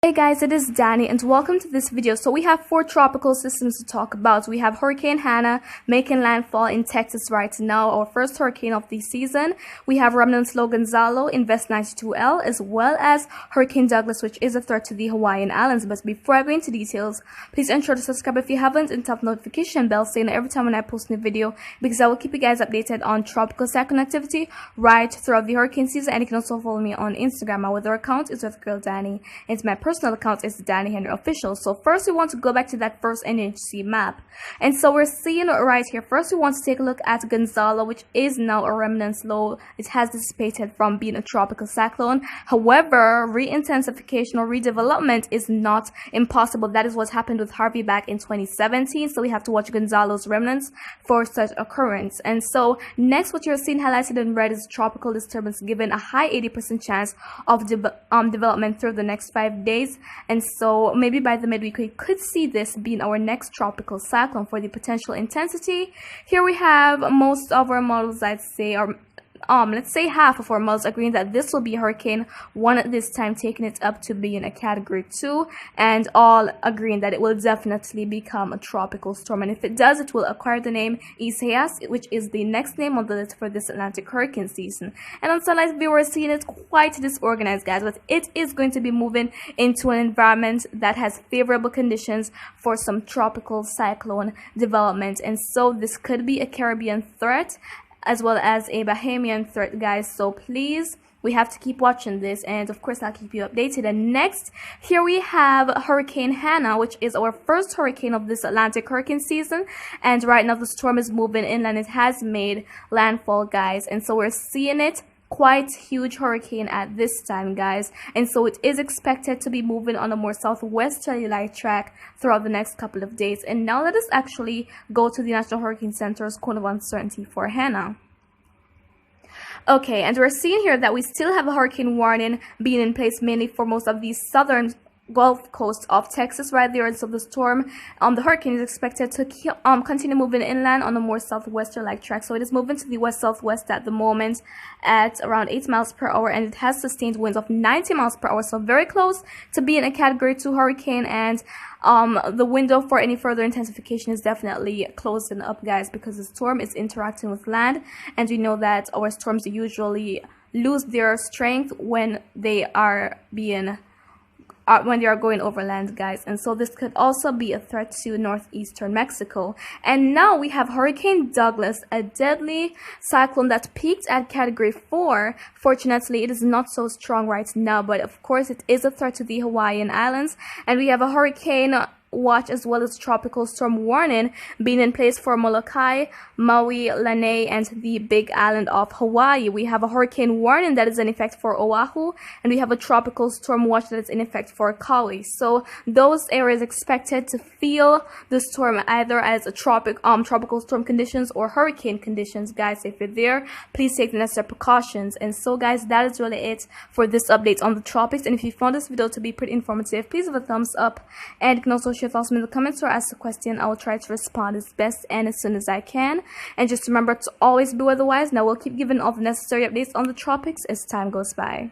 Hey guys, it is Dani and welcome to this video. So we have 4 tropical systems to talk about. We have Hurricane Hannah making landfall in Texas right now, our first hurricane of the season. We have remnants low Gonzalo in West 92L, as well as Hurricane Douglas, which is a threat to the Hawaiian Islands. But before I go into details, please ensure to subscribe if you haven't and tap the notification bell so you know every time when I post a new video, because I will keep you guys updated on tropical cyclone activity right throughout the hurricane season. And you can also follow me on Instagram. My weather account is with Girl Dani. It's my personal account is Dani'i official. So first we want to go back to that first NHC map, and so we're seeing right here. First we want to take a look at Gonzalo, which is now a remnant low. It has dissipated from being a tropical cyclone. However, re-intensification or redevelopment is not impossible. That is what happened with Harvey back in 2017. So we have to watch Gonzalo's remnants for such occurrence. And so next, what you're seeing highlighted in red is tropical disturbance, given a high 80% chance of development through the next 5 days. And so maybe by the midweek we could see this being our next tropical cyclone for the potential intensity. Here we have most of our models, I'd say, are let's say half of our models agreeing that this will be Hurricane 1 at this time, taking it up to being a Category 2, and all agreeing that it will definitely become a tropical storm. And if it does, it will acquire the name Isaias, which is the next name on the list for this Atlantic hurricane season. And on satellite view, we're seeing it quite disorganized, guys, but it is going to be moving into an environment that has favorable conditions for some tropical cyclone development. And so this could be a Caribbean threat as well as a Bahamian threat, guys. So please, we have to keep watching this, and of course I'll keep you updated. And next, here we have Hurricane Hannah, which is our first hurricane of this Atlantic hurricane season. And right now the storm is moving inland. It has made landfall, guys, and so we're seeing it quite huge hurricane at this time, guys. And so it is expected to be moving on a more southwesterly light track throughout the next couple of days. And now let us actually go to the National Hurricane Center's cone of uncertainty for Hannah. Okay, and we're seeing here that we still have a hurricane warning being in place mainly for most of the southern Gulf Coast of Texas right there. And so the storm, the hurricane is expected to continue moving inland on a more southwestern-like track. So it is moving to the west-southwest at the moment at around 8 miles per hour, and it has sustained winds of 90 miles per hour. So very close to being a Category 2 hurricane, and the window for any further intensification is definitely closing up, guys, because the storm is interacting with land, and we know that our storms usually lose their strength when they are going over land, guys. And so this could also be a threat to northeastern Mexico. And now we have Hurricane Douglas, a deadly cyclone that peaked at Category 4. Fortunately, it is not so strong right now, but of course it is a threat to the Hawaiian Islands. And we have a hurricane watch as well as tropical storm warning being in place for Molokai, Maui, Lanai, and the Big Island of Hawaii. We have a hurricane warning that is in effect for Oahu, and we have a tropical storm watch that is in effect for Kauai. So those areas expected to feel the storm either as a tropical storm conditions or hurricane conditions, guys. If you're there, please take the necessary precautions. And so, guys, that is really it for this update on the tropics. And if you found this video to be pretty informative, please give a thumbs up, and you can also share thoughts in the comments or ask a question. I will try to respond as best and as soon as I can. And just remember to always be weather-wise. Now we'll keep giving all the necessary updates on the tropics as time goes by.